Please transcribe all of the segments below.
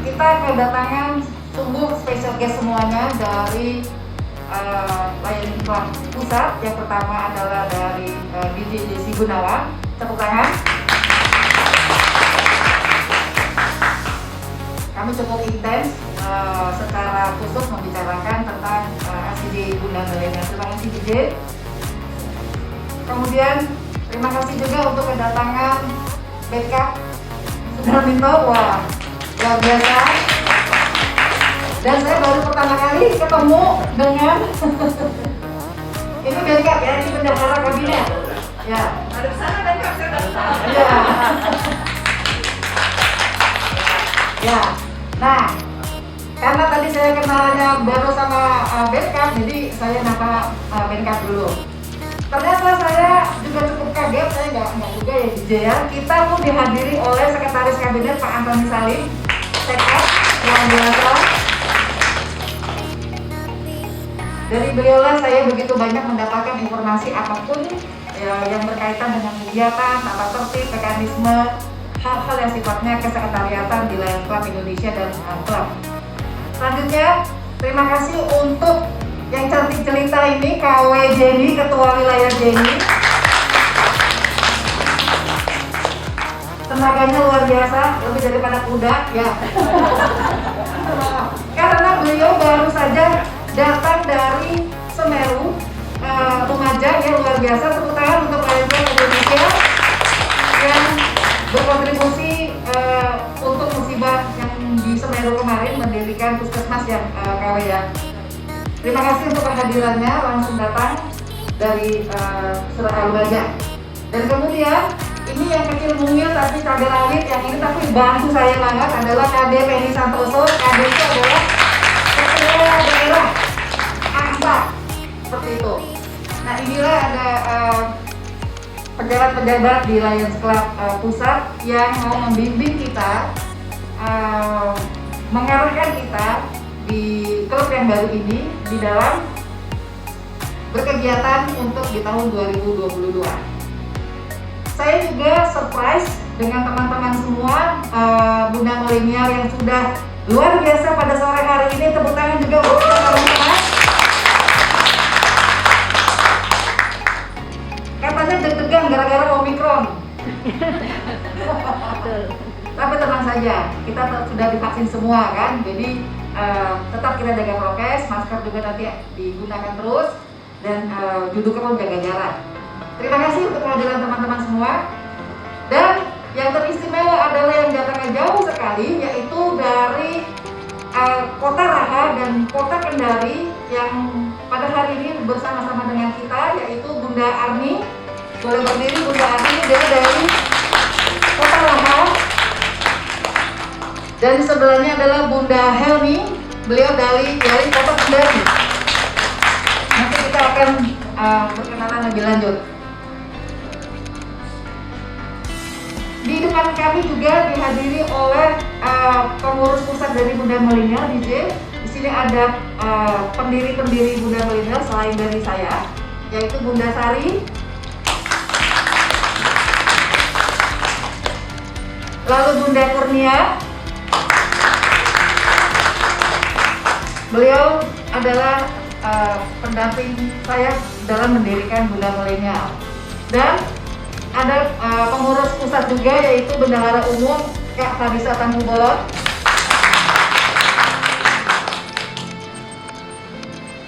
kita kedatangan sungguh special guest semuanya dari Lions Club Pusat. Yang pertama adalah dari DJ Jesse Gunawan. Tepuk tangan. Kami cukup intens secara khusus membicarakan tentang LCD Bunda Milenial. Terima kasih DJ. Kemudian terima kasih juga untuk kedatangan backup Sudarminto. Wah, luar biasa. Dan saya baru pertama kali ketemu dengan ini backup ya, ini bendahara kabinet. Ya. Ada di sana backup, saya udah tahu. Ya. Ya. Nah, karena tadi saya kenalnya baru sama backup, jadi saya napa backup dulu. Ternyata saya juga cukup kaget, saya nggak juga ya DJ ya. Kita pun dihadiri oleh Sekretaris Kabinet Pak Antoni Salim, Sekap, yang biasa. Dari beliaulah saya begitu banyak mendapatkan informasi apapun ya, yang berkaitan dengan kegiatan, tata tertib, mekanisme, hal-hal yang sifatnya kesekretariatan di Lions Club Indonesia dan Club. Selanjutnya, terima kasih untuk yang cantik jelita ini, KW Jenny, Ketua Wilayah Jenny. Tenaganya luar biasa, lebih daripada kuda, ya. Karena beliau baru saja datang dari Semeru, Lumajang, ya luar biasa. Tepuk tangan untuk Lions Club Indonesia yang berkontribusi untuk musibah yang di Semeru kemarin, mendirikan puskesmas yang KW ya. Terima kasih untuk kehadirannya, langsung datang dari Lumajang. Dan kemudian ini yang kecil mungil tapi cabai rawit, yang ini tapi bantu saya banget adalah KD Penny Santoso. KD itu adalah Ketua Daerah AXA, seperti itu. Nah inilah ada pejabat-pejabat di Lions Club Pusat yang mau membimbing kita, mengarahkan kita di klub yang baru ini di dalam berkegiatan untuk di tahun 2022. Saya juga surprise dengan teman-teman semua Bunda Milenial yang sudah luar biasa pada sore hari ini. Tepuk tangan juga untuk teman-teman. Katanya deg-degan gara-gara Omikron. Tapi tenang saja, kita sudah divaksin semua kan, jadi tetap kita jaga prokes, masker juga nanti digunakan terus, dan duduknya pun jaga jarak. Terima kasih untuk kehadiran teman-teman semua. Dan yang teristimewa adalah yang datangnya jauh sekali, yaitu dari Kota Raha dan Kota Kendari yang pada hari ini bersama-sama dengan kita, yaitu Bunda Arni. Boleh berdiri Bunda Arni, dia dari Kota Raha. Dan di sebelahnya adalah Bunda Helmi, beliau dari Kota Kendari. Nanti kita akan berkenalan lebih lanjut. Di depan kami juga dihadiri oleh pengurus pusat dari Bunda Milenial, DJ. Di sini ada pendiri-pendiri Bunda Milenial selain dari saya, yaitu Bunda Sari, lalu Bunda Kurnia. Beliau adalah pendamping saya dalam mendirikan Bunda Milenial. Dan ada pengurus pusat juga, yaitu Bendahara Umum Kak Fadisa Tangkubolon.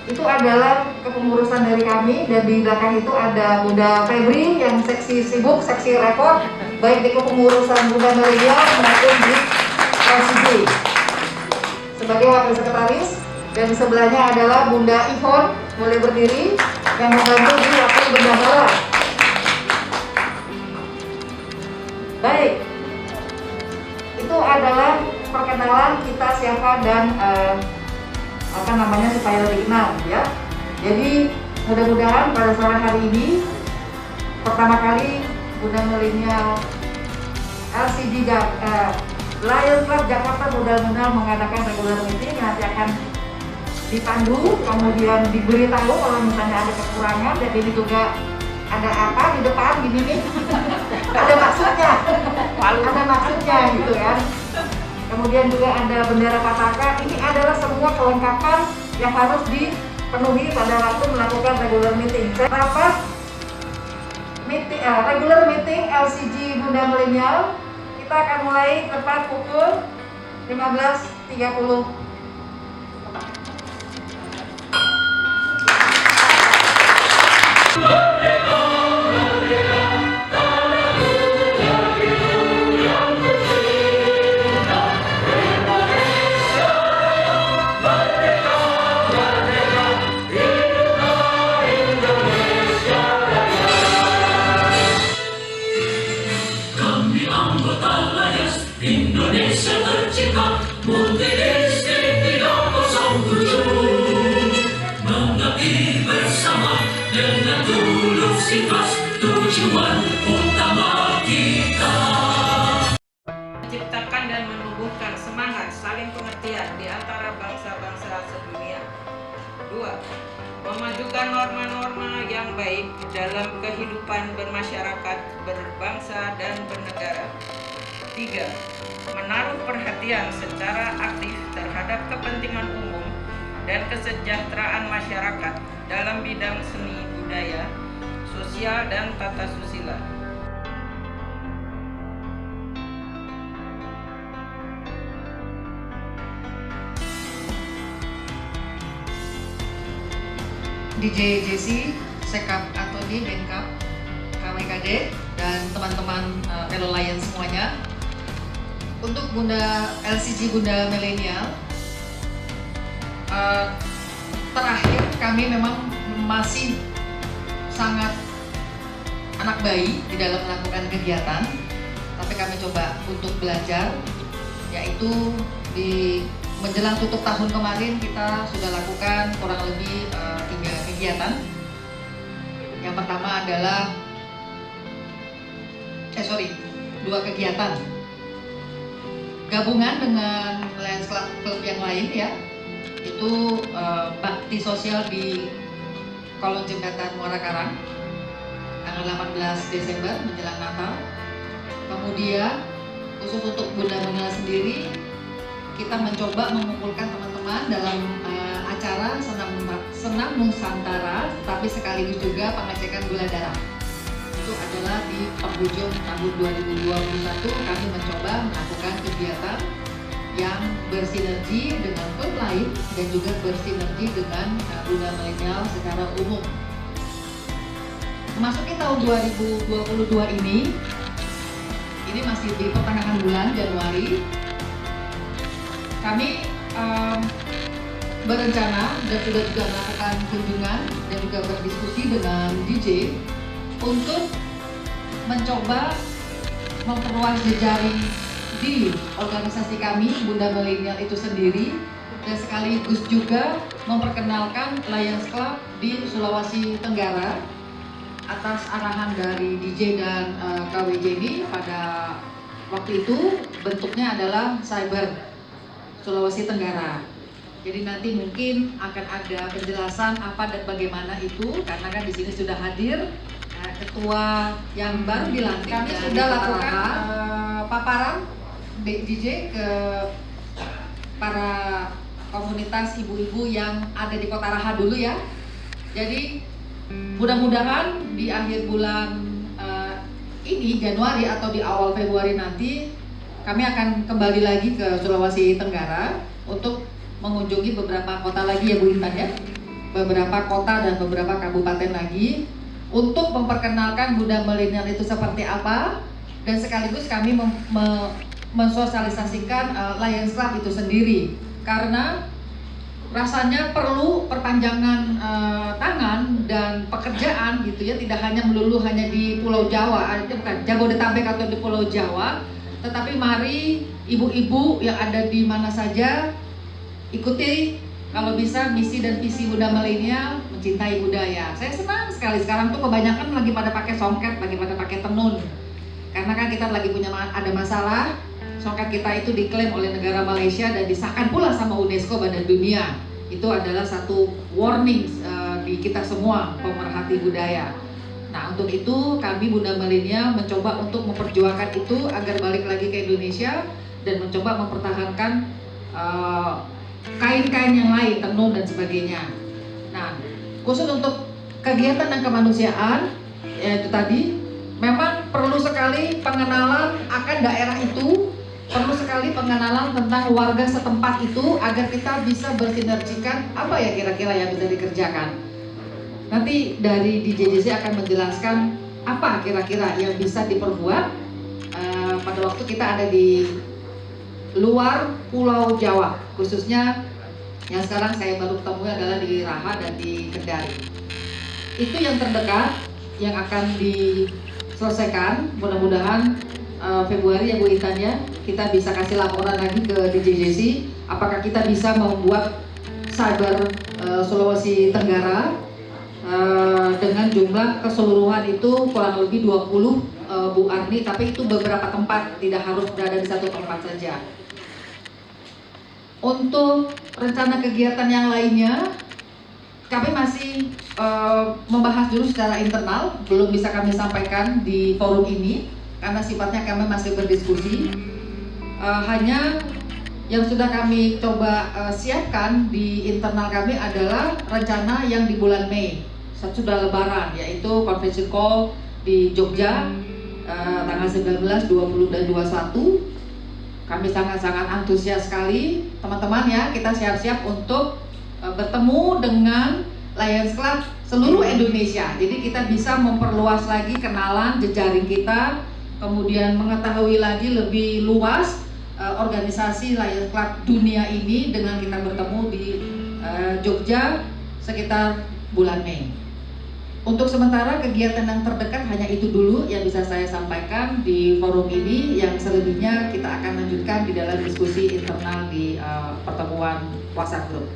Itu adalah kepengurusan dari kami, dan di belakang itu ada Bunda Febri yang seksi sibuk, seksi repot, baik di kepengurusan Bunda Milenial maupun di LCD sebagai wakil sekretaris. Dan di sebelahnya adalah Bunda Ivon, boleh berdiri, yang membantu di wakil bendahara. Baik, itu adalah perkenalan kita siapa dan supaya lebih kenal ya. Jadi mudah-mudahan pada sore hari ini pertama kali Bunda Milenial LCD Lions Club Jakarta mudah-mudahan mengadakan regular meeting, nanti akan dipandu, kemudian diberitahu kalau misalnya ada kekurangan. Dan ini juga ada apa di depan gini nih ada maksudnya gitu kan, kemudian juga ada bendera Pasaka. Ini adalah semua kelengkapan yang harus dipenuhi pada waktu melakukan regular meeting. Rapat regular meeting LCG Bunda Milenial kita akan mulai tepat pukul 15.30. Indonesia tercipta, multi-etnik 307, mengabdi bersama dengan tulus ikhlas tujuan utama kita. Menciptakan dan menumbuhkan semangat saling pengertian di antara bangsa-bangsa sedunia. 2. Memajukan norma-norma yang baik dalam kehidupan bermasyarakat, berbangsa, dan bernegara. 3. Menaruh perhatian secara aktif terhadap kepentingan umum dan kesejahteraan masyarakat dalam bidang seni budaya, sosial, dan tata susila. DJ Jesse, Sekap Antoni, Benkap, KWKD, dan teman-teman fellow Lion semuanya. Untuk LCG Bunda Milenial, terakhir kami memang masih sangat anak bayi di dalam melakukan kegiatan, tapi kami coba untuk belajar, yaitu di menjelang tutup tahun kemarin kita sudah lakukan kurang lebih 3 kegiatan. Yang pertama adalah 2 kegiatan gabungan dengan Lions Club yang lain ya, itu bakti sosial di kolong jembatan Muara Karang tanggal 18 Desember menjelang Natal. Kemudian khusus untuk Bunda Milenial sendiri, kita mencoba mengumpulkan teman-teman dalam acara senam Nusantara, tapi sekaligus juga pengecekan gula darah. Itu adalah di penghujung tahun 2021 kami mencoba melakukan kegiatan yang bersinergi dengan klub lain dan juga bersinergi dengan Bunda Milenial secara umum. Memasuki tahun 2022 ini masih di pertengahan bulan Januari, kami berencana dan sudah juga melakukan kunjungan dan juga berdiskusi dengan DJ untuk mencoba memperluas jejaring di organisasi kami Bunda Milenial itu sendiri, dan sekaligus juga memperkenalkan Lions Club di Sulawesi Tenggara atas arahan dari DJ dan KWJ ini. Pada waktu itu bentuknya adalah Cyber Sulawesi Tenggara. Jadi nanti mungkin akan ada penjelasan apa dan bagaimana itu, karena kan di sini sudah hadir ketua yang baru dilantik. Kami sudah lakukan paparan DJ ke para komunitas ibu-ibu yang ada di Kota Raha dulu ya. Jadi mudah-mudahan di akhir bulan ini Januari atau di awal Februari nanti kami akan kembali lagi ke Sulawesi Tenggara untuk mengunjungi beberapa kota lagi ya Bu Intan ya, beberapa kota dan beberapa kabupaten lagi untuk memperkenalkan Bunda Milenial itu seperti apa, dan sekaligus kami mensosialisasikan Lions Club itu sendiri, karena rasanya perlu perpanjangan tangan dan pekerjaan gitu ya, tidak hanya melulu hanya di Pulau Jawa, bukan Jabodetabek atau di Pulau Jawa, tetapi mari ibu-ibu yang ada di mana saja ikuti kalau bisa misi dan visi Bunda Milenial, mencintai budaya. Saya senang sekali sekarang tuh kebanyakan lagi pada pakai songket, lagi pada pakai tenun, karena kan kita lagi ada masalah. Songket kita itu diklaim oleh negara Malaysia dan disahkan pula sama UNESCO Badan Dunia. Itu adalah satu warning di kita semua pemerhati budaya. Nah, untuk itu kami Bunda Milenial mencoba untuk memperjuangkan itu agar balik lagi ke Indonesia, dan mencoba mempertahankan kain-kain yang lain, tenun dan sebagainya. Nah, khusus untuk kegiatan dan kemanusiaan, yaitu tadi memang perlu sekali pengenalan akan daerah itu, perlu sekali pengenalan tentang warga setempat itu agar kita bisa bersinergikan apa ya kira-kira yang bisa dikerjakan. Nanti dari DJJC akan menjelaskan apa kira-kira yang bisa diperbuat pada waktu kita ada di luar Pulau Jawa, khususnya yang sekarang saya baru ketemu adalah di Raha dan di Kendari. Itu yang terdekat yang akan diselesaikan. Mudah-mudahan Februari ya Bu Intan ya, kita bisa kasih laporan lagi ke DJJC apakah kita bisa membuat cyber Sulawesi Tenggara dengan jumlah keseluruhan itu kurang lebih 20 Bu Arni, tapi itu beberapa tempat, tidak harus berada di satu tempat saja. Untuk rencana kegiatan yang lainnya, kami masih membahas dulu secara internal, belum bisa kami sampaikan di forum ini karena sifatnya kami masih berdiskusi. Hanya yang sudah kami coba siapkan di internal kami adalah rencana yang di bulan Mei, sudah Lebaran, yaitu convention call di Jogja tanggal 19, 20 dan 21. Kami sangat-sangat antusias sekali teman-teman ya, kita siap-siap untuk bertemu dengan Lions Club seluruh Indonesia. Jadi kita bisa memperluas lagi kenalan jejaring kita, kemudian mengetahui lagi lebih luas organisasi Lions Club dunia ini dengan kita bertemu di Jogja sekitar bulan Mei. Untuk sementara kegiatan yang terdekat hanya itu dulu yang bisa saya sampaikan di forum ini. Yang selebihnya kita akan lanjutkan di dalam diskusi internal di pertemuan WhatsApp Group.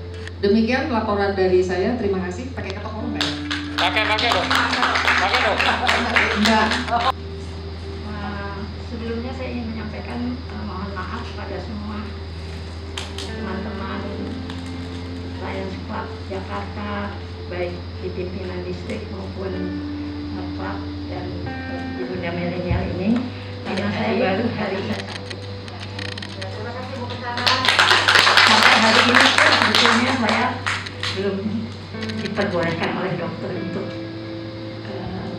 Demikian laporan dari saya. Terima kasih. Pakai ketok forum nggak ya? Pakai dong. Pakai dong. Enggak. Sebelumnya saya ingin menyampaikan mohon maaf pada semua teman-teman Lions Club Jakarta, baik di pimpinan distrik maupun klub dan di dunia milenial ini, karena saya baru hari ini. Terima kasih Bu Ketua. Sampai hari ini pun sebetulnya saya belum diperbolehkan oleh dokter untuk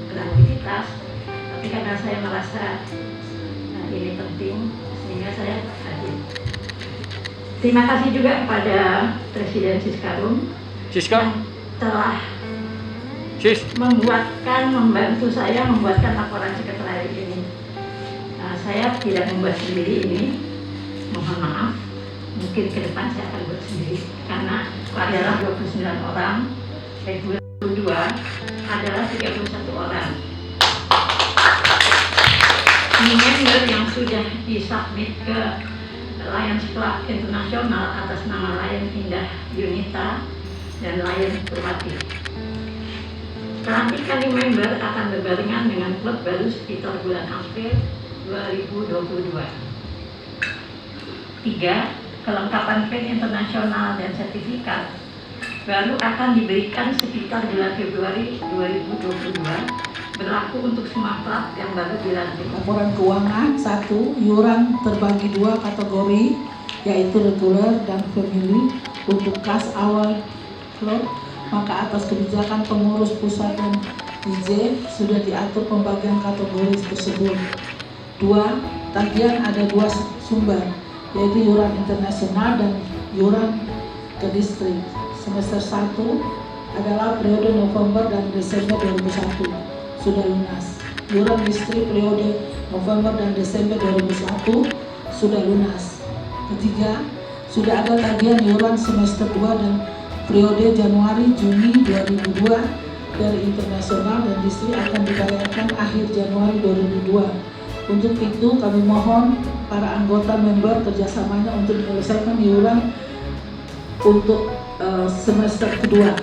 beraktivitas, tapi karena saya merasa ini penting sehingga saya hadir. Terima kasih juga kepada Presiden Siskarum yang telah membantu saya membuatkan laporan sekretariat ini. Saya tidak membuat sendiri ini, mohon maaf. Mungkin ke depan saya akan buat sendiri karena adalah 29 orang, 22 adalah 31 orang. Ini member yang sudah disubmit ke Lions Club Internasional atas nama Lion Indah Yunita dan Lion Purwati. Pelantikan di member akan berbarengan dengan klub baru sekitar bulan April 2022. 3. Kelengkapan PIN internasional dan sertifikat baru akan diberikan sekitar bulan Februari 2022, berlaku untuk semua klub yang baru dilantik. Laporan keuangan 1, iuran terbagi 2 kategori, yaitu reguler dan family untuk kas awal klub, maka atas kebijakan pengurus pusat dan DJ sudah diatur pembagian kategori tersebut. 2. Tagihan ada 2 sumber, yaitu iuran internasional dan iuran ke distrik. Semester 1 adalah periode November dan Desember 2001, sudah lunas. Iuran distrik periode November dan Desember 2001 sudah lunas. Ketiga, sudah ada tagihan iuran semester 2 dan periode Januari-Juni 2002 dari internasional dan distrik akan dibayarkan akhir Januari 2002. Untuk itu kami mohon para anggota member kerjasamanya untuk menyelesaikan iuran untuk semester kedua.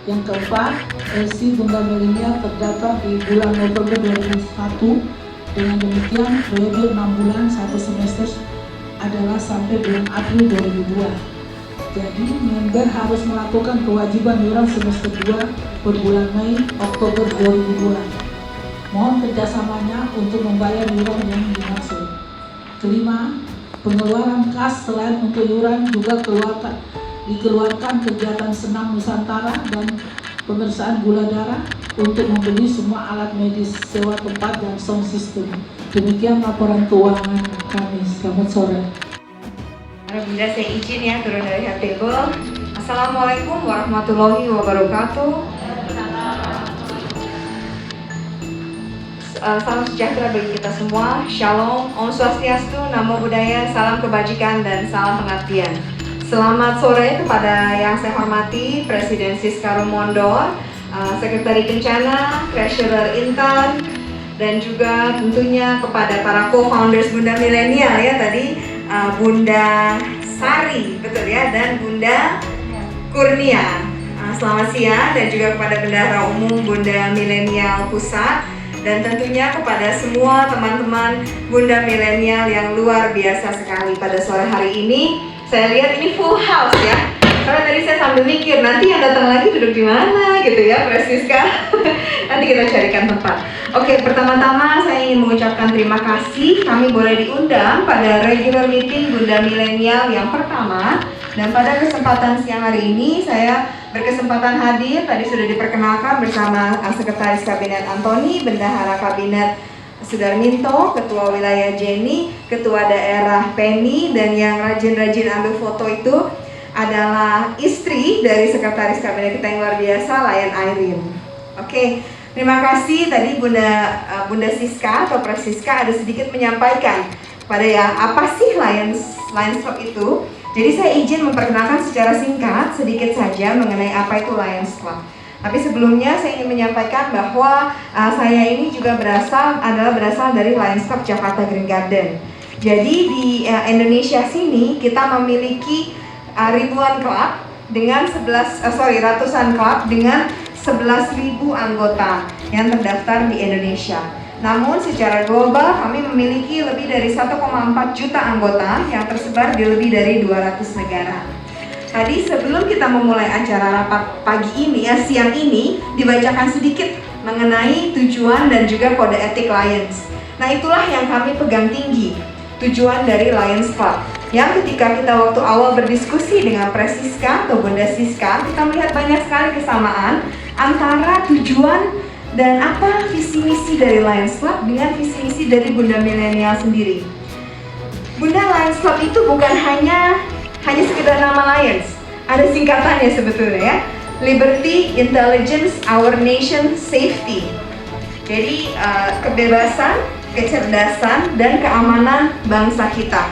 Yang keempat, LC Bunda Milenial terdaftar di bulan November 2001. Dengan demikian, periode 6 bulan 1 semester adalah sampai bulan April 2002. Jadi, member harus melakukan kewajiban iuran semester 2 per bulan Mei, Oktober 2002. Mohon kerjasamanya untuk membayar iuran yang dimaksud. Kelima, pengeluaran kas selain untuk iuran juga dikeluarkan kegiatan senam Nusantara dan pemeriksaan gula darah untuk membeli semua alat medis, sewa tempat dan sound system. Demikian laporan keuangan kami. Selamat sore. Bunda, saya izin ya turun dari head table. Assalamualaikum warahmatullahi wabarakatuh. Salam sejahtera bagi kita semua. Shalom, Om Swastiastu, Namo Buddhaya, salam kebajikan dan salam pengertian. Selamat sore kepada yang saya hormati Presiden Siska Rumondor, Sekretari Kencana, Treasurer Intan, dan juga tentunya kepada para co-founders Bunda Milenial ya tadi, Bunda Sari, betul ya, dan Bunda Kurnia. Selamat siang, dan juga kepada Bendahara Umum Bunda Milenial Pusat. Dan tentunya kepada semua teman-teman Bunda Milenial yang luar biasa sekali pada sore hari ini. Saya lihat ini full house ya. Karena tadi saya sambil mikir nanti yang datang lagi duduk di mana gitu ya, Presiska. Nanti kita carikan tempat. Oke, pertama-tama saya ingin mengucapkan terima kasih kami boleh diundang pada regular meeting Bunda Milenial yang pertama. Dan pada kesempatan siang hari ini saya berkesempatan hadir, tadi sudah diperkenalkan bersama Sekretaris Kabinet Antoni, Bendahara Kabinet Sudarminto, Ketua Wilayah Jenny, Ketua Daerah Penny, dan yang rajin-rajin ambil foto itu adalah istri dari Sekretaris Kabinet kita yang luar biasa, Lion Irene. Oke, terima kasih tadi Bunda Siska atau Presiska ada sedikit menyampaikan pada ya apa sih Lions Club itu. Jadi saya izin memperkenalkan secara singkat sedikit saja mengenai apa itu Lions Club. Tapi sebelumnya saya ingin menyampaikan bahwa saya ini juga berasal dari Lions Club Jakarta Green Garden. Jadi di Indonesia sini kita memiliki ribuan klub dengan ratusan klub dengan 11.000 anggota yang terdaftar di Indonesia. Namun secara global kami memiliki lebih dari 1,4 juta anggota yang tersebar di lebih dari 200 negara. Tadi sebelum kita memulai acara rapat pagi ini, siang ini, dibacakan sedikit mengenai tujuan dan juga kode etik Lions. Nah itulah yang kami pegang tinggi, tujuan dari Lions Club. Yang ketika kita waktu awal berdiskusi dengan Presiska atau Bunda Siska, kita melihat banyak sekali kesamaan antara tujuan dan apa visi misi dari Lions Club dengan visi misi dari Bunda Milenial sendiri. Bunda Lions Club itu bukan hanya sekedar nama Lions, ada singkatannya sebetulnya ya. Liberty, Intelligence, Our Nation, Safety. Jadi kebebasan, kecerdasan, dan keamanan bangsa kita.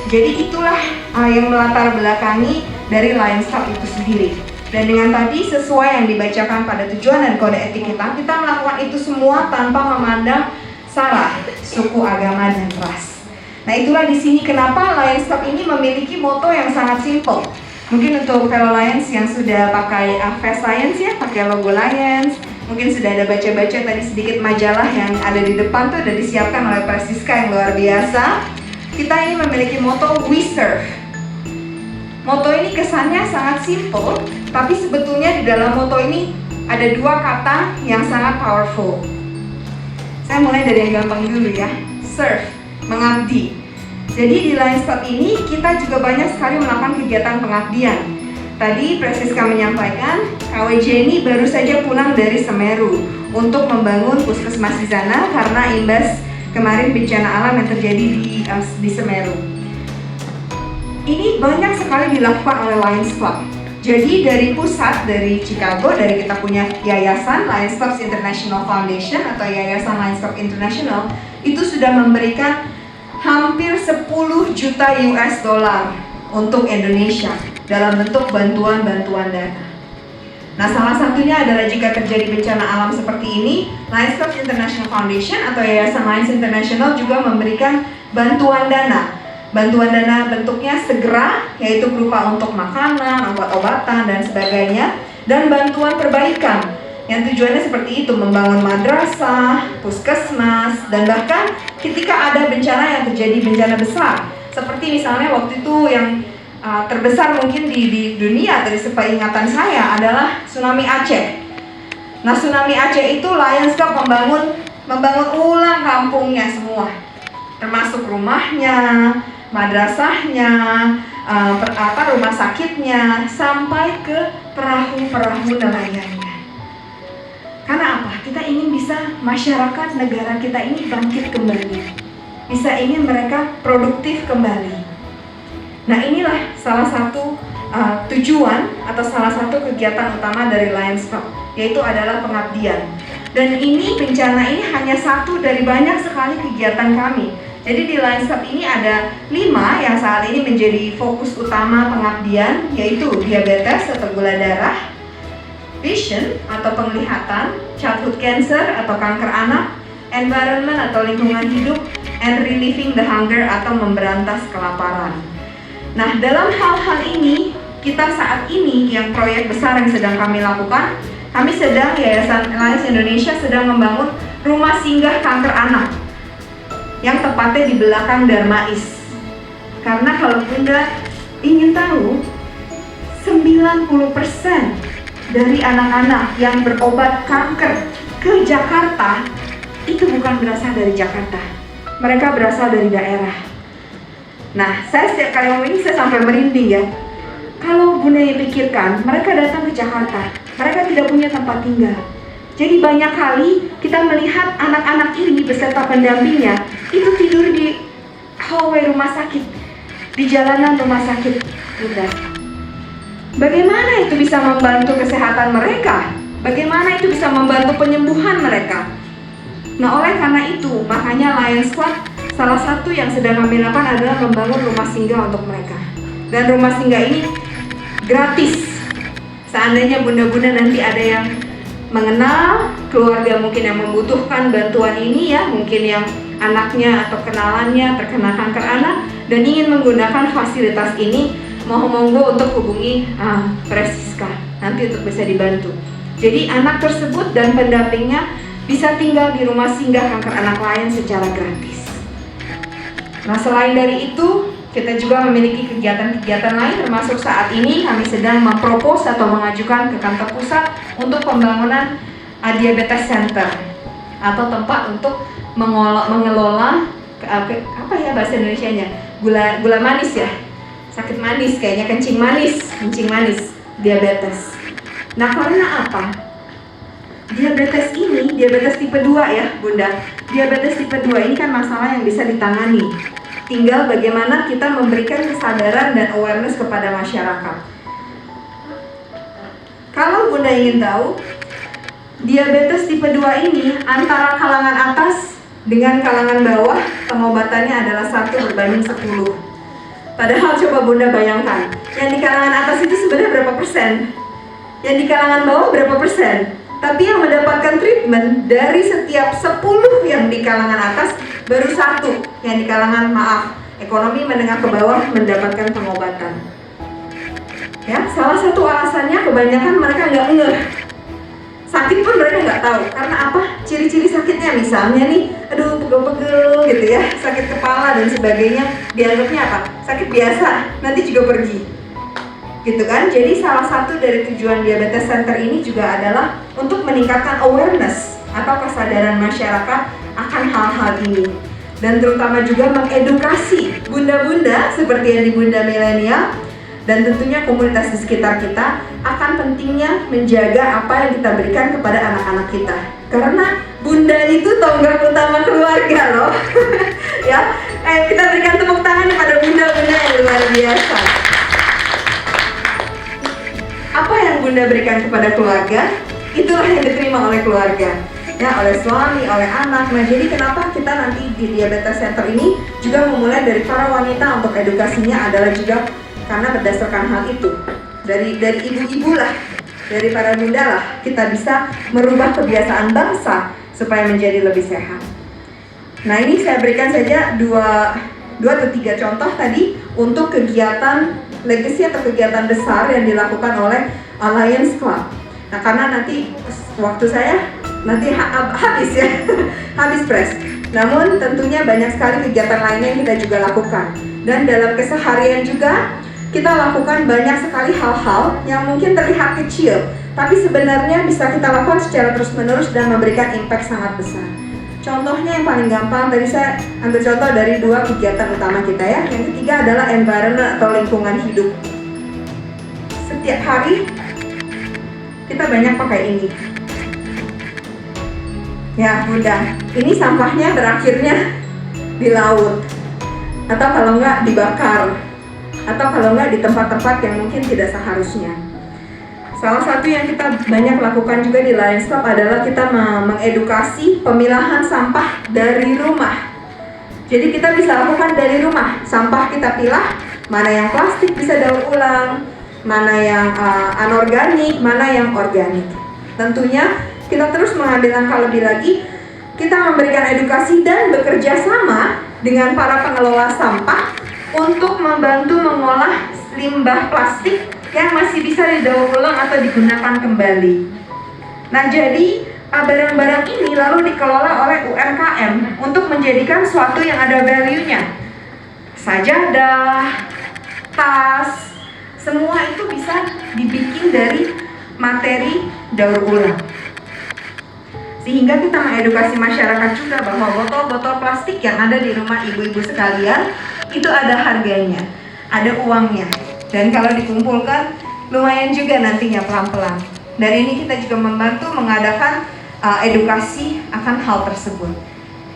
Jadi itulah yang melatar belakangi dari Lions Club itu sendiri. Dan dengan tadi sesuai yang dibacakan pada tujuan dan kode etik kita melakukan itu semua tanpa memandang sara, suku, agama, dan ras. Nah itulah di sini kenapa Lions Club ini memiliki moto yang sangat simple. Mungkin untuk fellow Lions yang sudah pakai Fast Lions ya, pakai logo Lions, mungkin sudah ada baca-baca tadi sedikit majalah yang ada di depan tuh udah disiapkan oleh Presiska yang luar biasa. Kita ini memiliki moto We Serve. Moto ini kesannya sangat simple, tapi sebetulnya di dalam moto ini ada dua kata yang sangat powerful. Saya mulai dari yang gampang dulu ya, serve, mengabdi. Jadi di Lions Club ini kita juga banyak sekali melakukan kegiatan pengabdian. Tadi Presiska menyampaikan, KW Jenny baru saja pulang dari Semeru untuk membangun puskesmas di sana karena imbas kemarin bencana alam yang terjadi di Semeru. Ini banyak sekali dilakukan oleh Lions Club. Jadi dari pusat, dari Chicago, dari kita punya yayasan Lions Club International Foundation atau Yayasan Lions Club International, itu sudah memberikan hampir 10 juta US dollar untuk Indonesia dalam bentuk bantuan-bantuan dana. Nah salah satunya adalah jika terjadi bencana alam seperti ini, Lions Club International Foundation atau Yayasan Lions International juga memberikan bantuan dana. Bantuan dana bentuknya segera, yaitu berupa untuk makanan, obat-obatan, dan sebagainya, dan bantuan perbaikan yang tujuannya seperti itu, membangun madrasah, puskesmas, dan bahkan ketika ada bencana yang terjadi bencana besar, seperti misalnya waktu itu yang terbesar mungkin di dunia dari seperingatan saya adalah tsunami Aceh. Nah tsunami Aceh itu Lions Club membangun ulang kampungnya semua. termasuk rumahnya, madrasahnya, rumah sakitnya, sampai ke perahu-perahu nelayannya. Karena apa? Kita ingin bisa masyarakat negara kita ini bangkit kembali, bisa ingin mereka produktif kembali. Nah, inilah salah satu tujuan atau salah satu kegiatan utama dari Lions Club, yaitu adalah pengabdian. Dan ini bencana ini hanya satu dari banyak sekali kegiatan kami. Jadi di Lions Club ini ada 5 yang saat ini menjadi fokus utama pengabdian, yaitu diabetes atau gula darah, vision atau penglihatan, childhood cancer atau kanker anak, environment atau lingkungan hidup, and relieving the hunger atau memberantas kelaparan. Nah, dalam hal-hal ini, kita saat ini yang proyek besar yang sedang kami lakukan, kami sedang, Yayasan Lions Indonesia sedang membangun rumah singgah kanker anak yang tepatnya di belakang Darmais. Karena kalau Bunda ingin tahu, 90% dari anak-anak yang berobat kanker ke Jakarta itu bukan berasal dari Jakarta, mereka berasal dari daerah. Nah, saya setiap kali ngomong ini saya sampai merinding ya. Kalau Bunda pikirkan, mereka datang ke Jakarta, mereka tidak punya tempat tinggal. Jadi banyak kali kita melihat anak-anak ini beserta pendampingnya itu tidur di hallway rumah sakit, di jalanan rumah sakit. Bunda, bagaimana itu bisa membantu kesehatan mereka? Bagaimana itu bisa membantu penyembuhan mereka? Nah, oleh karena itu, makanya Lions Club salah satu yang sedang kami lakukan adalah membangun rumah singgah untuk mereka. Dan rumah singgah ini gratis. Seandainya bunda-bunda nanti ada yang mengenal keluarga mungkin yang membutuhkan bantuan ini ya, mungkin yang anaknya atau kenalannya terkena kanker anak dan ingin menggunakan fasilitas ini, monggo untuk hubungi Presiska nanti untuk bisa dibantu. Jadi anak tersebut dan pendampingnya bisa tinggal di rumah singgah kanker anak lain secara gratis. Nah, selain dari itu, kita juga memiliki kegiatan-kegiatan lain, termasuk saat ini kami sedang mempropos atau mengajukan ke kantor pusat untuk pembangunan diabetes center atau tempat untuk mengelola apa ya bahasa Indonesianya, gula manis ya, sakit manis kayaknya, kencing manis diabetes. Nah, karena apa? Diabetes ini, diabetes tipe 2 ya Bunda, diabetes tipe 2 ini kan masalah yang bisa ditangani. Tinggal bagaimana kita memberikan kesadaran dan awareness kepada masyarakat. Kalau Bunda ingin tahu, diabetes tipe 2 ini antara kalangan atas dengan kalangan bawah, pengobatannya adalah 1:10. Padahal coba Bunda bayangkan, yang di kalangan atas itu sebenarnya berapa persen? Yang di kalangan bawah berapa persen? Tapi yang mendapatkan treatment dari setiap 10 yang di kalangan atas, baru 1 yang di kalangan ekonomi menengah ke bawah mendapatkan pengobatan. Ya, salah satu alasannya kebanyakan mereka nggak ngeh. Sakit pun mereka nggak tahu. Karena apa? Ciri-ciri sakitnya misalnya nih, aduh pegel-pegel gitu ya, sakit kepala dan sebagainya, dianggapnya apa? Sakit biasa, nanti juga pergi. Gitu kan? Jadi salah satu dari tujuan diabetes center ini juga adalah untuk meningkatkan awareness atau kesadaran masyarakat akan hal-hal ini, dan terutama juga mengedukasi bunda-bunda seperti yang di Bunda Milenial dan tentunya komunitas di sekitar kita akan pentingnya menjaga apa yang kita berikan kepada anak-anak kita, karena bunda itu tonggak utama keluarga loh. Ya, kita berikan tepuk tangan kepada bunda-bunda yang luar biasa. Apa yang Bunda berikan kepada keluarga, itulah yang diterima oleh keluarga, ya, oleh suami, oleh anak. Nah, jadi kenapa kita nanti di Diabetes Center ini juga memulai dari para wanita untuk edukasinya adalah juga karena berdasarkan hal itu. Dari ibu-ibu lah, dari para bunda lah, kita bisa merubah kebiasaan bangsa supaya menjadi lebih sehat. Nah, ini saya berikan saja dua atau 3 contoh tadi untuk kegiatan legacy atau kegiatan besar yang dilakukan oleh Lions Club. Nah, karena nanti waktu saya nanti habis ya, habis press. Namun tentunya banyak sekali kegiatan lainnya yang kita juga lakukan. Dan dalam keseharian juga kita lakukan banyak sekali hal-hal yang mungkin terlihat kecil, tapi sebenarnya bisa kita lakukan secara terus-menerus dan memberikan impact sangat besar. Contohnya yang paling gampang, tadi saya ambil contoh dari 2 kegiatan utama kita ya. Yang ketiga adalah environment atau lingkungan hidup. Setiap hari kita banyak pakai ini. Ya udah, ini sampahnya berakhirnya di laut, atau kalau enggak dibakar, atau kalau enggak di tempat-tempat yang mungkin tidak seharusnya. Salah satu yang kita banyak lakukan juga di Lions Club adalah kita mengedukasi pemilahan sampah dari rumah. Jadi kita bisa lakukan dari rumah, sampah kita pilah, mana yang plastik bisa daur ulang, mana yang anorganik, mana yang organik. Tentunya kita terus mengambil langkah lebih lagi, kita memberikan edukasi dan bekerja sama dengan para pengelola sampah untuk membantu mengolah limbah plastik yang masih bisa didaur ulang atau digunakan kembali. Nah, jadi barang-barang ini lalu dikelola oleh UMKM untuk menjadikan suatu yang ada value-nya. Sajadah, tas, semua itu bisa dibikin dari materi daur ulang. Sehingga kita mengedukasi masyarakat juga bahwa botol-botol plastik yang ada di rumah ibu-ibu sekalian itu ada harganya, ada uangnya. Dan kalau dikumpulkan lumayan juga nantinya pelan-pelan. Dari ini kita juga membantu mengadakan edukasi akan hal tersebut.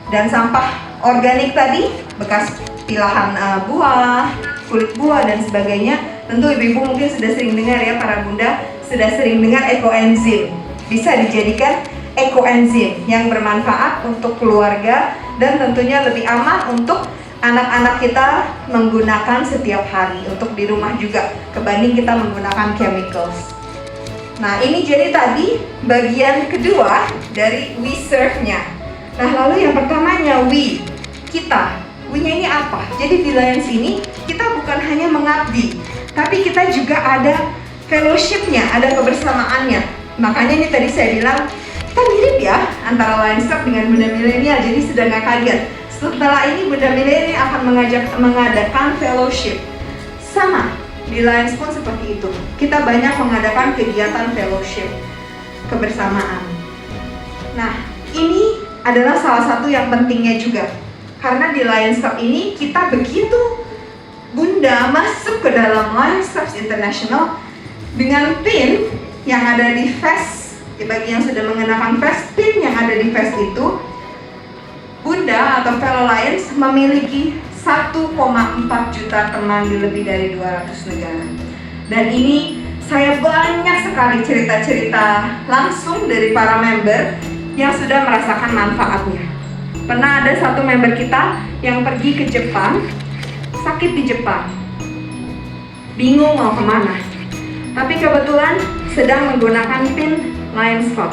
Dan sampah organik tadi, bekas pilahan buah, kulit buah dan sebagainya, tentu ibu-ibu mungkin sudah sering dengar ya, para bunda sudah sering dengar ekoenzim. Bisa dijadikan ekoenzim yang bermanfaat untuk keluarga dan tentunya lebih aman untuk anak-anak kita menggunakan setiap hari untuk di rumah juga kebanding kita menggunakan chemicals. Nah, ini jadi tadi bagian kedua dari we serve-nya. Nah, lalu yang pertamanya we, kita. We-nya ini apa? Jadi di Lions ini kita bukan hanya mengabdi, tapi kita juga ada fellowship-nya, ada kebersamaannya. Makanya ini tadi saya bilang kita mirip ya antara Lions Club dengan Bunda Milenial, jadi sudah nggak kaget. Setelah ini Bunda Milenial akan mengadakan fellowship. Sama, di Lions pun seperti itu. Kita banyak mengadakan kegiatan fellowship, kebersamaan. Nah, ini adalah salah satu yang pentingnya juga. Karena di Lions Club ini kita begitu Bunda masuk ke dalam Lions Club International dengan pin yang ada di vest. Bagi yang sudah mengenakan vest, pin yang ada di vest itu, Bunda atau fellow Lions memiliki 1,4 juta teman di lebih dari 200 negara. Dan ini saya banyak sekali cerita-cerita langsung dari para member yang sudah merasakan manfaatnya. Pernah ada satu member kita yang pergi ke Jepang, sakit di Jepang, bingung mau kemana. Tapi kebetulan sedang menggunakan pin Lions Club,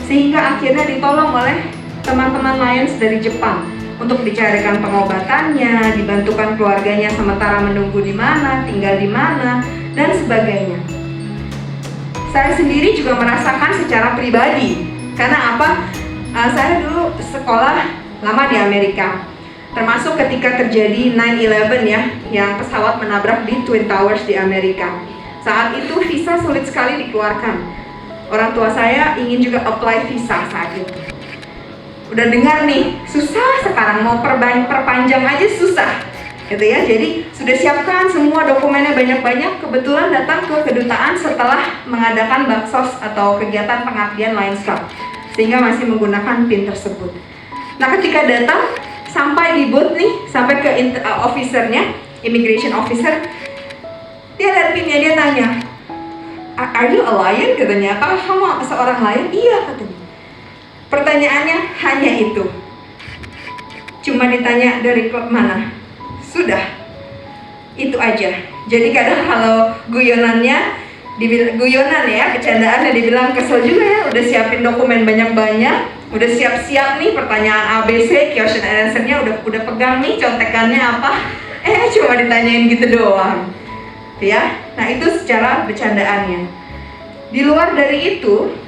sehingga akhirnya ditolong oleh teman-teman Lions dari Jepang untuk dicarikan pengobatannya, dibantukan keluarganya sementara menunggu di mana, tinggal di mana, dan sebagainya. Saya sendiri juga merasakan secara pribadi, karena apa? Saya dulu sekolah lama di Amerika, termasuk ketika terjadi 9/11 ya, yang pesawat menabrak di Twin Towers di Amerika. Saat itu visa sulit sekali dikeluarkan. Orang tua saya ingin juga apply visa saat itu. Udah dengar nih, susah sekarang mau perpanjang aja susah, gitu ya. Jadi sudah siapkan semua dokumennya banyak-banyak. Kebetulan datang ke kedutaan setelah mengadakan baksos atau kegiatan pengabdian Lions Club, sehingga masih menggunakan PIN tersebut. Nah, ketika datang sampai di booth nih, sampai ke officernya, immigration officer, dia lihat PIN-nya, dia tanya, "Are you a lion?" katanya. "Apakah kamu seorang lion?" "Iya," katanya. Pertanyaannya hanya itu. Cuma ditanya dari klub mana. Sudah. Itu aja. Jadi kadang kalau guyonannya, guyonan ya, bercandaannya dibilang kesel juga ya. Udah siapin dokumen banyak-banyak, udah siap-siap nih pertanyaan ABC, question and answer-nya udah pegang nih contekannya apa. Cuma ditanyain gitu doang. Ya, nah itu secara bercandaannya. Di luar dari itu,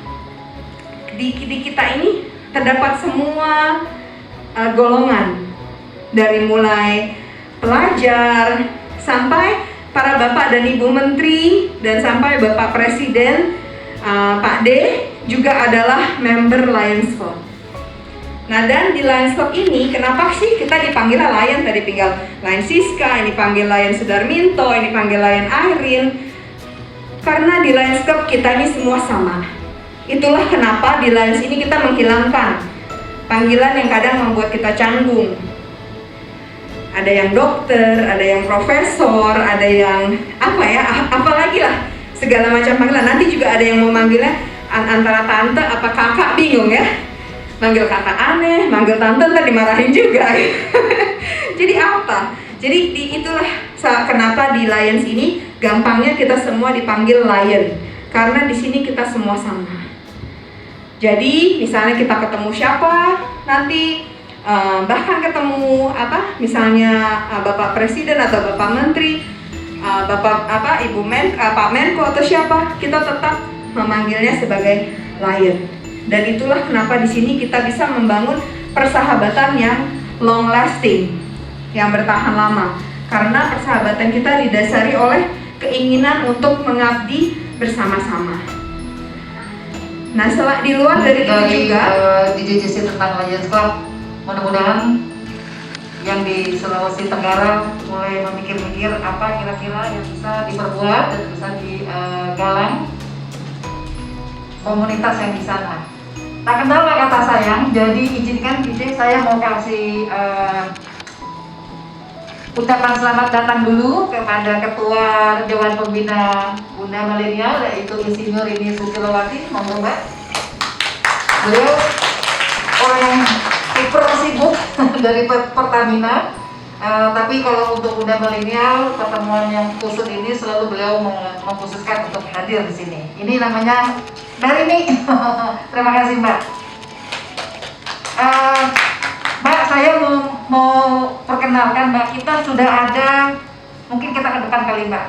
di kita ini terdapat semua golongan, dari mulai pelajar sampai para bapak dan ibu menteri dan sampai bapak presiden, Pak D juga adalah member Lions Club. Nah, dan di Lions Club ini, kenapa sih kita dipanggil Lion? Tadi tinggal Lion Siska, ini panggil Lion Sudarminto, ini panggil Lion Irene. Karena di Lions Club kita ini semua sama. Itulah kenapa di Lions ini kita menghilangkan panggilan yang kadang membuat kita canggung. Ada yang dokter, ada yang profesor, ada yang apalagi lah, segala macam panggilan. Nanti juga ada yang mau manggilnya antara tante apa kakak, bingung ya. Manggil kakak aneh, manggil tante ntar dimarahin juga. Jadi apa? Jadi itulah kenapa di Lions ini gampangnya kita semua dipanggil Lion, karena di sini kita semua sama. Jadi misalnya kita ketemu siapa nanti, bahkan ketemu misalnya Bapak Presiden atau Bapak Menteri, Pak Menko atau siapa, kita tetap memanggilnya sebagai Lion. Dan itulah kenapa di sini kita bisa membangun persahabatan yang long lasting, yang bertahan lama. Karena persahabatan kita didasari oleh keinginan untuk mengabdi bersama-sama. Nah, di luar dari itu juga DJJC tentang Lions Club, mudah-mudahan yang di Sulawesi Tenggara mulai memikir-mikir apa kira-kira yang bisa diperbuat dan bisa digalang komunitas yang di sana. Tak kenal maka kata sayang, jadi izinkan DJ saya mau kasih ucapan selamat datang dulu kepada Ketua Dewan Pembina Bunda Milenial, yaitu Insinyur Rini Susilowati. Monggo Mbak. Beliau orang yang super sibuk dari Pertamina, tapi kalau untuk Bunda Milenial, pertemuan yang khusus ini selalu beliau mengkhususkan untuk hadir di sini. Ini namanya dari ini. Terima kasih Mbak. Mbak, saya mau perkenalkan Mbak, kita sudah ada, mungkin kita ke depan kali Mbak.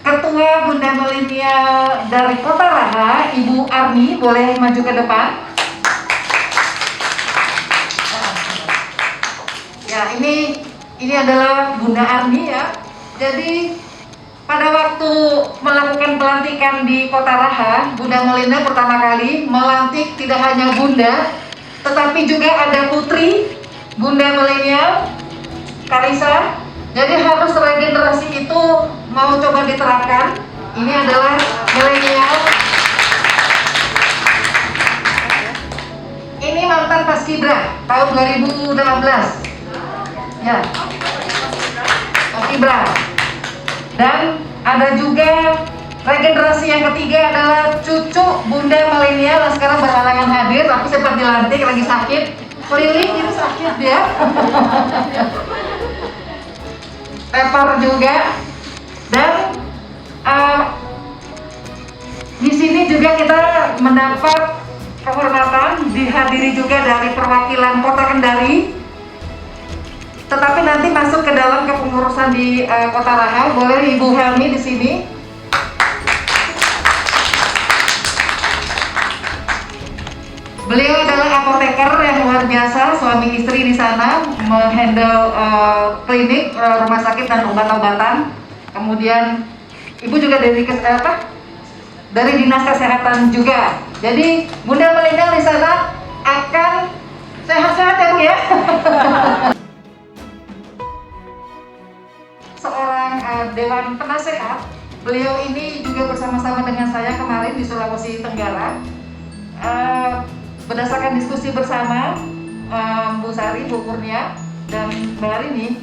Ketua Bunda Milenial dari Kota Raha, Ibu Arni, boleh maju ke depan. Ya, ini adalah Bunda Arni ya. Jadi pada waktu melakukan pelantikan di Kota Raha, Bunda Milenial pertama kali melantik tidak hanya Bunda, tetapi juga ada putri Bunda Milenial, Karisa. Jadi harus regenerasi itu mau coba diterapkan. Ini adalah milenial. Ini mantan Paskibra tahun 2018. Ya, Paskibra. Dan ada juga regenerasi yang ketiga adalah cucu Bunda Milenial yang sekarang berhalangan hadir, tapi sempat dilantik, lagi sakit. Keliling itu sakit dia. Pepper juga. Dan di sini juga kita mendapat kehormatan dihadiri juga dari perwakilan Kota Kendari. Tetapi nanti masuk ke dalam kepengurusan di Kota Raha, boleh Ibu Helmi di sini. Beliau adalah apoteker yang luar biasa, suami istri di sana menghandle klinik, rumah sakit dan obat-obatan. Kemudian Ibu juga dari Dinas Kesehatan juga. Jadi Bunda Milenial di sana akan sehat-sehat ya Bu ya. Seorang Dewan Penasehat, beliau ini juga bersama-sama dengan saya kemarin di Sulawesi Tenggara. Berdasarkan diskusi bersama Bu Sari, Bu Kurnia, dan Mbak Rini,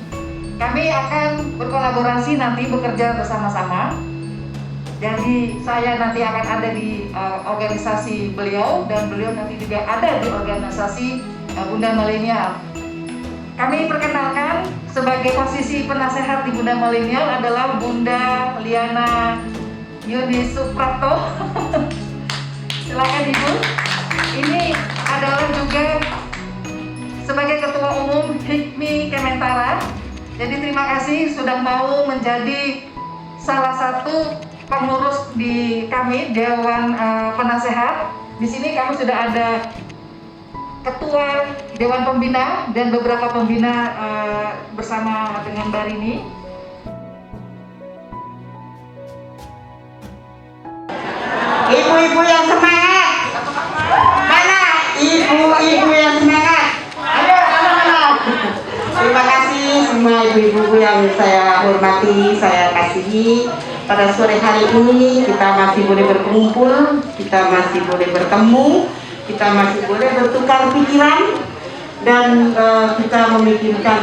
kami akan berkolaborasi nanti bekerja bersama-sama. Jadi saya nanti akan ada di organisasi beliau dan beliau nanti juga ada di organisasi Bunda Milenial. Kami perkenalkan sebagai posisi penasehat di Bunda Milenial adalah Bunda Liana Yudi Suprapto. Silakan Ibu. Ini adalah juga sebagai Ketua Umum HIKMI Kementara. Jadi terima kasih sudah mau menjadi salah satu pengurus di kami Dewan Penasehat. Di sini kami sudah ada Ketua Dewan Pembina dan beberapa pembina bersama dengan Mbak Rini. Ibu-ibu yang semangat. hormati, saya kasihi, pada sore hari ini kita masih boleh berkumpul, kita masih boleh bertemu, kita masih boleh bertukar pikiran, dan kita memikirkan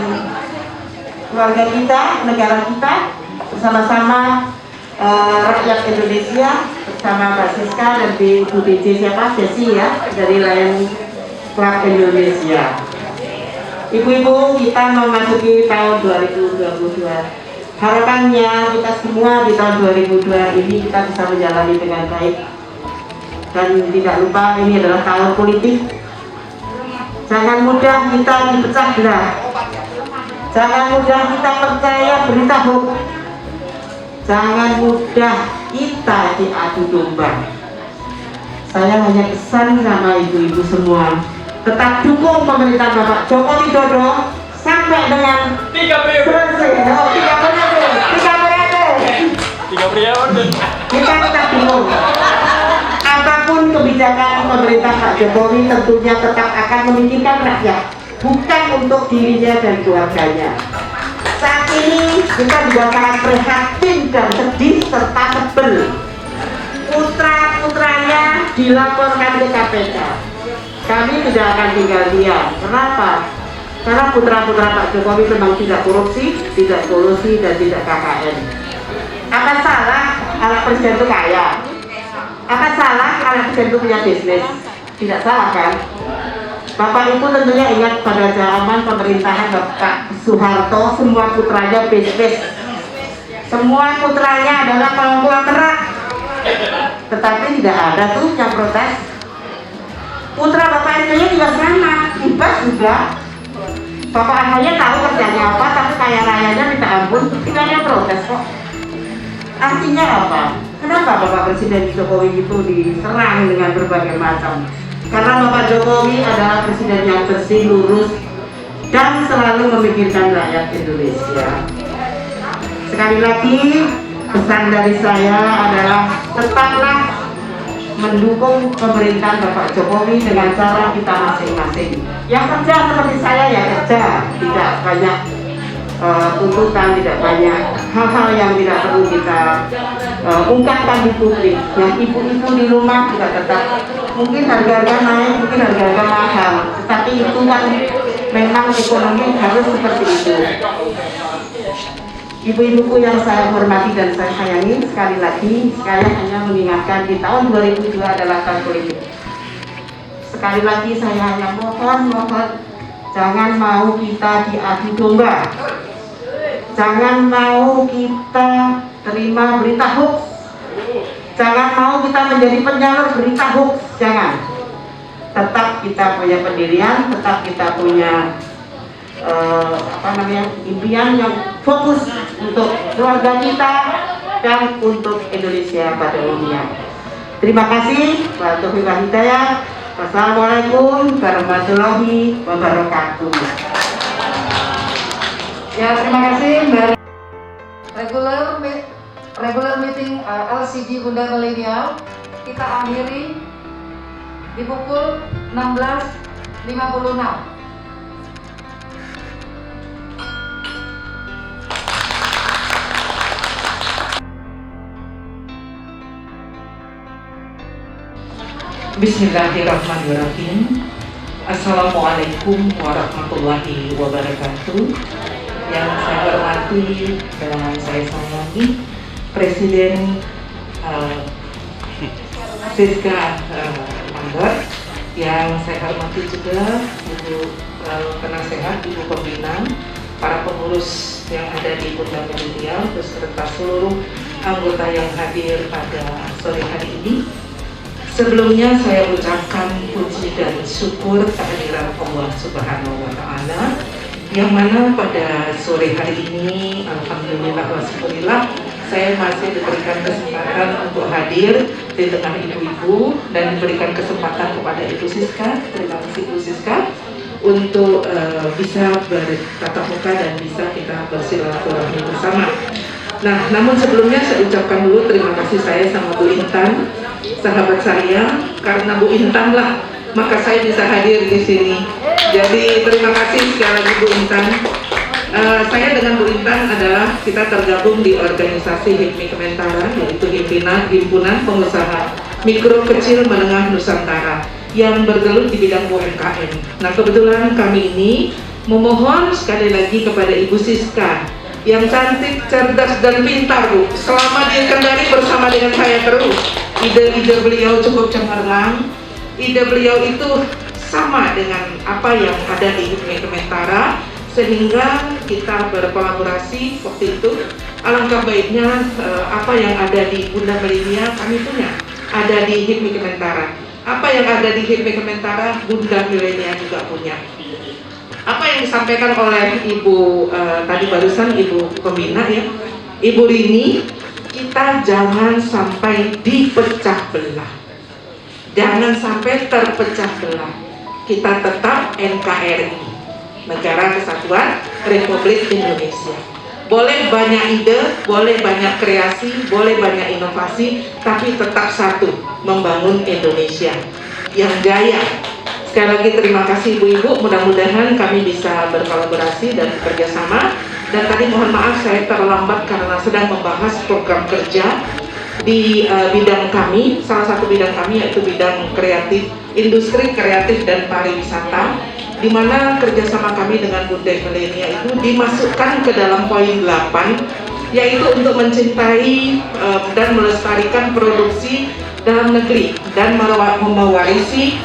keluarga kita, negara kita, bersama-sama rakyat Indonesia, bersama Mbak Siska dan Bu DJ siapa? Desi ya, dari Lion Club Indonesia. Ibu-ibu, kita memasuki tahun 2022. Harapannya kita semua di tahun 2022 ini kita bisa menjalani dengan baik. Dan tidak lupa ini adalah tahun politik. Jangan mudah kita dipecah belah. Jangan mudah kita percaya berita hoax. Jangan mudah kita diadu domba. Saya hanya pesan sama ibu-ibu semua, tetap dukung pemerintahan Bapak Joko Widodo sampai dengan 3 periode. Oh, 3 periode. Kita tetap dukung. Apapun kebijakan pemerintah Pak Jokowi tentunya tetap akan memikirkan rakyat, bukan untuk dirinya dan keluarganya. Saat ini kita juga sangat prihatin dan sedih serta sebel. Putra-putranya dilaporkan ke KPK. Kami tidak akan tinggal diam. Kenapa? Karena putra-putra Pak Jokowi memang tidak korupsi, tidak kolusi, dan tidak KKN. Apa salah anak presiden itu kaya? Apa salah anak presiden itu punya bisnis? Tidak salah kan? Bapak Ibu tentunya ingat pada zaman pemerintahan Bapak Soeharto, semua putranya bisnis. Semua putranya adalah kelompok kerak. Tetapi tidak ada tuh yang protes. Putra Bapak SBY juga sama, bebas juga. Bapak Ahaya tahu kerjanya apa, tapi kaya rayanya minta ampun, tidak ada protes kok. Artinya apa? Kenapa Bapak Presiden Jokowi itu diserang dengan berbagai macam? Karena Bapak Jokowi adalah presiden yang bersih, lurus, dan selalu memikirkan rakyat Indonesia. Sekali lagi, pesan dari saya adalah tetaplah mendukung pemerintahan Bapak Jokowi dengan cara kita masing-masing. Yang kerja seperti saya ya kerja, tidak banyak tuntutan, tidak banyak hal-hal yang tidak perlu kita ungkapkan di publik. Yang ibu-ibu di rumah juga tetap mungkin harga-harga naik, mungkin harga-harga mahal, tetapi itu kan memang ekonomi harus seperti itu. Ibu-ibuku yang saya hormati dan saya sayangi, sekali lagi saya hanya mengingatkan di tahun 2002 adalah tahun politik. Sekali lagi saya hanya mohon jangan mau kita diadu domba, jangan mau kita terima berita hoax, jangan mau kita menjadi penyalur berita hoax, jangan. Tetap kita punya pendirian, tetap kita punya impian yang fokus untuk keluarga kita dan untuk Indonesia pada umumnya. Terima kasih. Wassalamualaikum warahmatullahi wabarakatuh. Ya, terima kasih Mbak. Regular meeting LCG Bunda Milenial kita akhiri di pukul 16.56. Bismillahirrahmanirrahim. Assalamualaikum warahmatullahi wabarakatuh. Yang saya hormati dan saya sayangi Presiden Siska Mandor, yang saya hormati juga Ibu Penasehat, Ibu Pembina, para pengurus yang ada di Bunda Milenial beserta seluruh anggota yang hadir pada sore hari ini. Sebelumnya saya ucapkan puji dan syukur kehadiran Allah Subhanahu wa Ta'ala, yang mana pada sore hari ini alhamdulillah wa syukurillah saya masih diberikan kesempatan untuk hadir di tengah ibu-ibu dan diberikan kesempatan kepada Ibu Siska. Terima kasih Ibu Siska untuk bisa bertatap muka dan bisa kita bersilaturahmi bersama. Nah, namun sebelumnya saya ucapkan dulu terima kasih saya sama Bu Intan, sahabat saya, karena Bu Intan lah maka saya bisa hadir di sini. Jadi terima kasih sekali lagi Bu Intan. Saya dengan Bu Intan adalah kita tergabung di organisasi HIPMI Kementara, yaitu Himpunan Pengusaha Mikro Kecil Menengah Nusantara yang bergelut di bidang UMKM. Nah, kebetulan kami ini memohon sekali lagi kepada Ibu Siska yang cantik, cerdas, dan pintar, Bu. Selama di Kendari bersama dengan saya terus, ide-ide beliau cukup cemerlang, ide beliau itu sama dengan apa yang ada di HIPMI Kementara, sehingga kita berkolaborasi waktu itu. Alangkah baiknya apa yang ada di Bunda Melinia kami punya, ada di HIPMI Kementara. Apa yang ada di HIPMI Kementara, Bunda Milenia juga punya. Apa yang disampaikan oleh Ibu tadi barusan, Ibu Pembina ya, Ibu Rini, kita jangan sampai dipecah belah, jangan sampai terpecah belah. Kita tetap NKRI, Negara Kesatuan Republik Indonesia. Boleh banyak ide, boleh banyak kreasi, boleh banyak inovasi, tapi tetap satu, membangun Indonesia yang jaya. Sekali lagi terima kasih Ibu-Ibu, mudah-mudahan kami bisa berkolaborasi dan bekerjasama. Dan tadi mohon maaf saya terlambat karena sedang membahas program kerja di bidang kami. Salah satu bidang kami yaitu bidang kreatif, industri kreatif dan pariwisata, di mana kerjasama kami dengan Bunda Milenia itu dimasukkan ke dalam poin 8, yaitu untuk mencintai dan melestarikan produksi dalam negeri dan mewarisi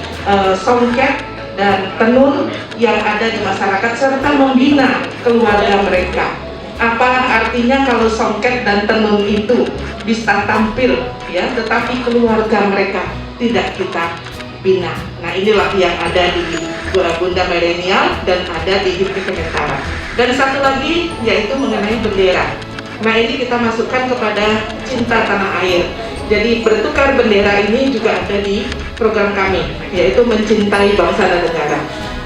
songket dan tenun yang ada di masyarakat serta membina keluarga mereka. Apa artinya kalau songket dan tenun itu bisa tampil ya, tetapi keluarga mereka tidak kita bina. Nah, inilah yang ada di Bunda Milenial dan ada di HIPMI Kementara. Dan satu lagi yaitu mengenai bendera. Nah, ini kita masukkan kepada cinta tanah air. Jadi bertukar bendera ini juga ada di program kami, yaitu mencintai bangsa dan negara.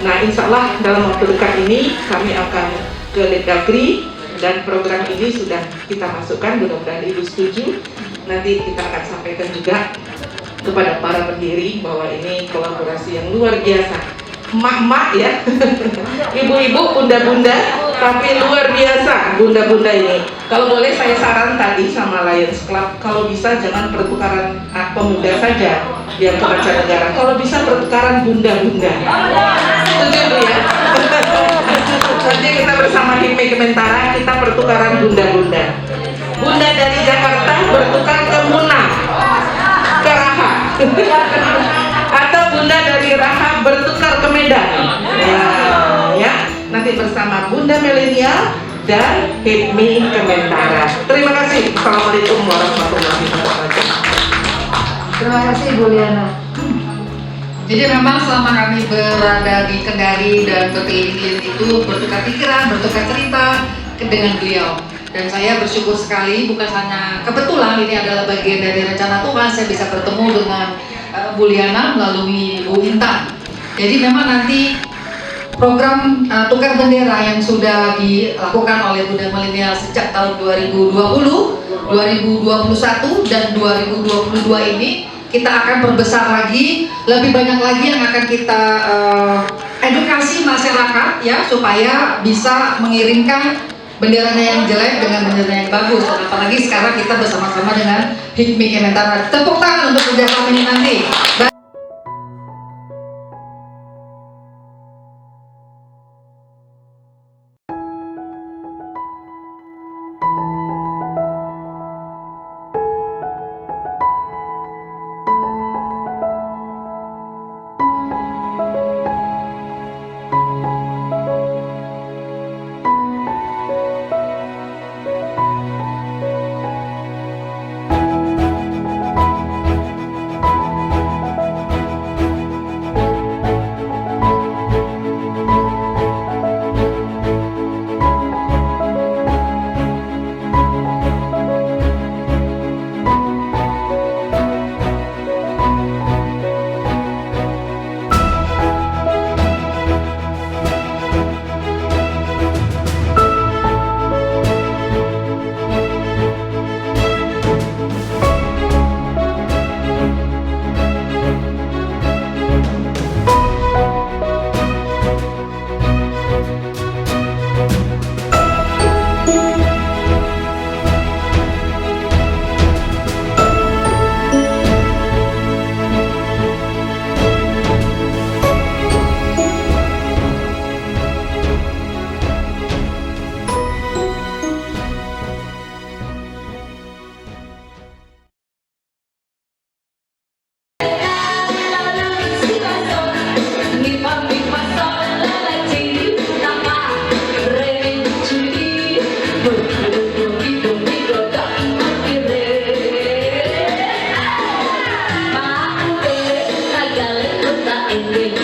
Nah, insya Allah dalam waktu dekat ini kami akan ke Mendagri dan program ini sudah kita masukkan, mudah-mudahan Ibu setuju. Nanti kita akan sampaikan juga kepada para pendiri bahwa ini kolaborasi yang luar biasa. Emak-emak ya, ibu-ibu, bunda-bunda, tapi luar biasa bunda-bunda ini. Kalau boleh saya saran tadi sama Lions Club, kalau bisa jangan pertukaran pemuda saja yang ke mancanegara, kalau bisa pertukaran bunda-bunda. Setuju Bu ya? Nanti kita bersama HIPMI Kementara kita pertukaran bunda-bunda. Bunda dari Jakarta bertukar ke Muna, ke Raha. Atau Bunda dari Raha bertukar ke Medan. Ya, nanti bersama Bunda Milenia dan HIPMI Kementara. Terima kasih. Assalamualaikum warahmatullahi wabarakatuh. Terima kasih Bu Liana. Jadi memang selama kami berada di Kendari dan berkeliling itu bertukar pikiran, bertukar cerita dengan beliau. Dan saya bersyukur sekali, bukan hanya kebetulan ini adalah bagian dari rencana Tuhan, saya bisa bertemu dengan Bu Liana melalui Bu Intan. Jadi memang nanti program tukar bendera yang sudah dilakukan oleh Bunda Milenial sejak tahun 2020, 2021 dan 2022 ini kita akan perbesar lagi, lebih banyak lagi yang akan kita edukasi masyarakat ya, supaya bisa mengirimkan benderanya yang jelek dengan bendera yang bagus. Dan apalagi sekarang kita bersama-sama dengan HIPMI Kementara. Tepuk tangan untuk kerjasama ini nanti. Indonesia.